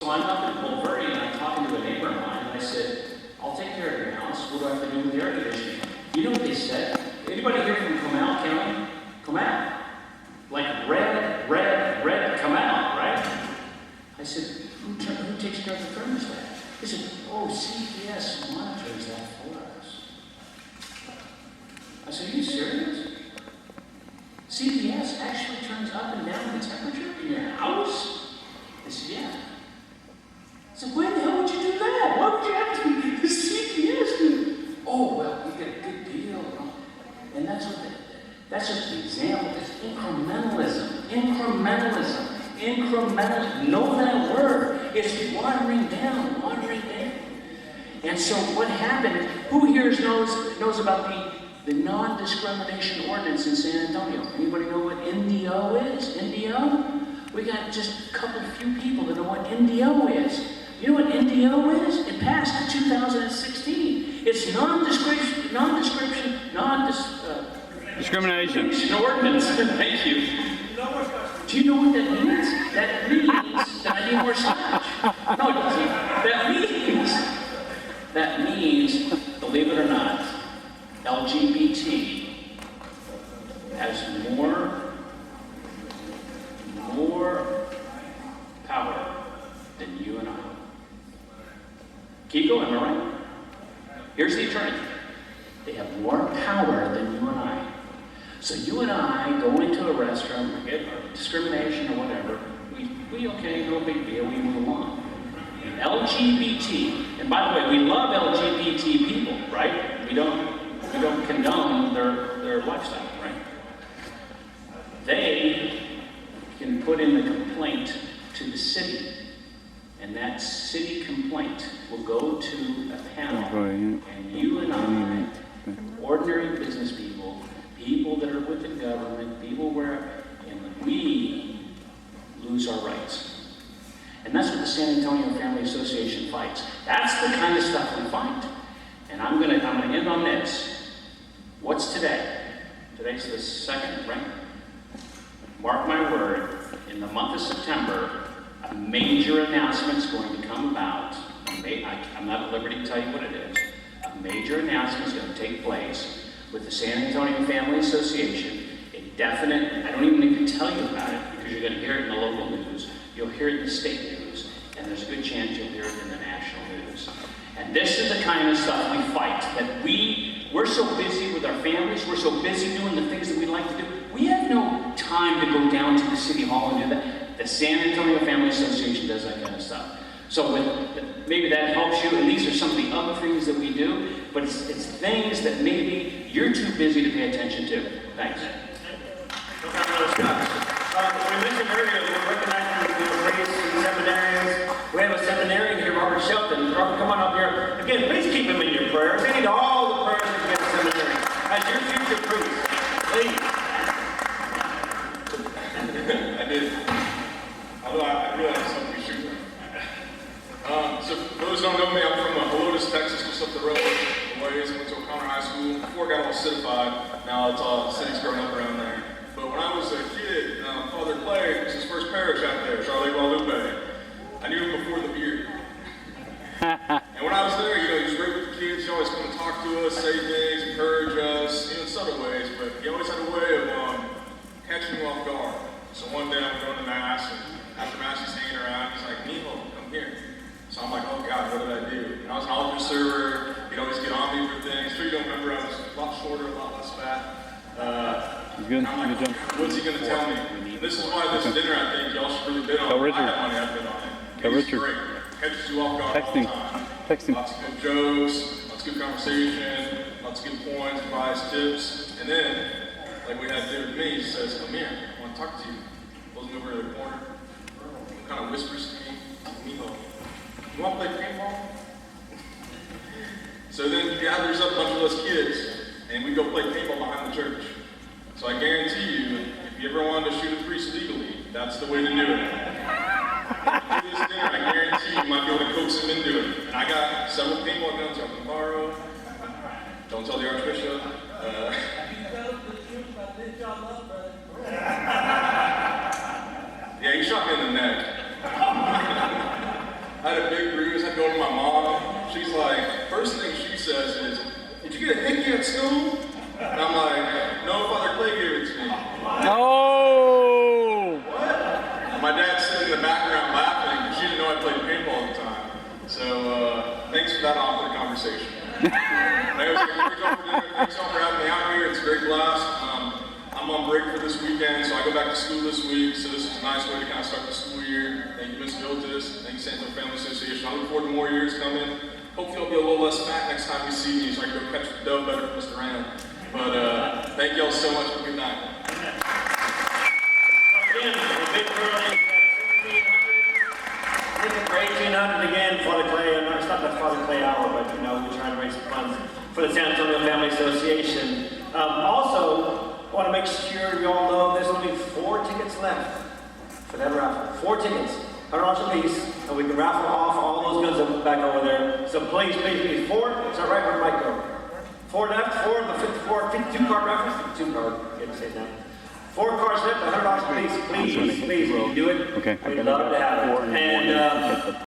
I'm up in Bulverde and I'm talking to a neighbor of mine and I said, I'll take care of your house. What do I have to do with the air conditioning? You know what they said? Anybody here from Comal County? Comal. Like red, come out, right? I said, who takes care of the thermostat? He said, oh, CPS monitors that for us. I said, are you serious? CPS actually turns up and down the temperature in your house? I said, yeah. I said, why the hell would you do that? Why would you have to? The CPS do. Oh, well, we get a good deal. And that's just the example. It's incrementalism. Know that word. It's watering down. And so what happened, who here knows about the non-discrimination ordinance in San Antonio? Anybody know what NDO is? NDO? We got just a few people that know what NDO is. You know what NDO is? It passed in 2016. It's discrimination ordinance. Thank you. Do you know what that means? That means that I need more scotch. No, it doesn't. That means, believe it or not, LGBT has more power than you and I. Keep going, am I right? Here's the attorney. They have more power than you and I. So you and I go into a restaurant, we get discrimination or whatever, we okay, no big deal, we move on. LGBT, and by the way, we love LGBT people, right? We don't condone their lifestyle, right? They can put in a complaint to the city, and that city complaint will go to a panel, and you and I, ordinary business people that are within government, and we lose our rights. And that's what the San Antonio Family Association fights. That's the kind of stuff we fight. And I'm gonna end on this. What's today? Today's the 2nd, right? Mark my word, in the month of September, a major announcement's going to come about. I'm not at liberty to tell you what it is. A major announcement's going to take place with the San Antonio Family Association. A definite, I don't even need to tell you about it because you're going to hear it in the local news. You'll hear it in the state news, and there's a good chance you'll hear it in the national news. And this is the kind of stuff we fight, that we're so busy with our families, we're so busy doing the things that we like to do, we have no time to go down to the city hall and do that. The San Antonio Family Association does that kind of stuff. So maybe that helps you, and these are some of the other things that we do, but it's things that maybe you're too busy to pay attention to. Thanks. We mentioned earlier that we're recognizing the priests and seminarians. We have a seminarian here, Robert Shelton. Robert, come on up here. Again, please keep him in your prayers. We need all the prayers to get a seminarian. As your future priest, please. I did. Although I realized something we should. So for those who don't know me, I'm from Helotes, Texas, just up the road. I went to O'Connor High School. Before it got all citified, now it's all cities growing up around there. But when I was a kid, Father Clay was his first parish out there, Charlie Guadalupe. I knew him before the beard. And when I was there, he was great with the kids. He always come and talk to us, say things, encourage us, in subtle ways. But he always had a way of catching you off guard. So one day I'm going to Mass, and after Mass he's hanging around. He's like, Nemo, come here. So I'm like, oh God, what did I do? And I was an altar server. He'd always get on me for things. Sure you don't remember, I was a lot shorter, a lot less fat. Good. I'm like, Good job. what's he going to tell me? And this is why this dinner, I think, y'all should really bid on. Tell Richard. I have money, I've bid on it. Tell He's Richard. great. Catches you off guard all the time. Text him. Lots of good jokes, lots of good conversation, lots of good points, advice, tips. And then, like we had to do with me, he says, come here, I want to talk to you. Pulls me over to the corner, kind of whispers to me, Mijo, you want to play paintball? So then he gathers up a bunch of us kids, and we go play paintball behind the church. So I guarantee you, if you ever wanted to shoot a priest legally, that's the way to do it. After this dinner, I guarantee you might be able to coax him into it. And I got several paintball guns I can borrow. Don't tell the Archbishop. Yeah, he shot me in the neck. I had a big bruise. I go to my mom. She's like, first thing she says is, "Did you get a hickey at school?" And I'm like, "No, Father Clay gave it to me." Oh! What? My dad's sitting in the background laughing because she didn't know I played paintball at the time. So thanks for that awkward conversation. Anyways, thanks all for having me out here. It's a great blast. I'm on break for this weekend, so I go back to school this week. So this is a nice way to kind of start the school year. Thank you, Ms. Viltis. Thank you, San Antonio Family Association. I look forward to more years coming. Hopefully I'll be a little less fat next time you see me so I can go catch the dough better for Mr. Randall. But thank you all so much. Have a good night. Again, the big early at 1,700. Looking for 1,800 again, Father Clay. It's not the Father Clay hour, but you know, we're trying to raise some funds for the San Antonio Family Association. Also, I want to make sure you all know there's only 4 tickets left for that raffle. 4 tickets, $100 a piece, and we can raffle off all those guns that are back over there. So please, 4. Is that right? Where did Mike go? 4 left, 4 of the 52 card raffle. 52 card, can't say that. 4 cards left, $100 a piece. Please, if you can do it. Okay. We'd love to have it. And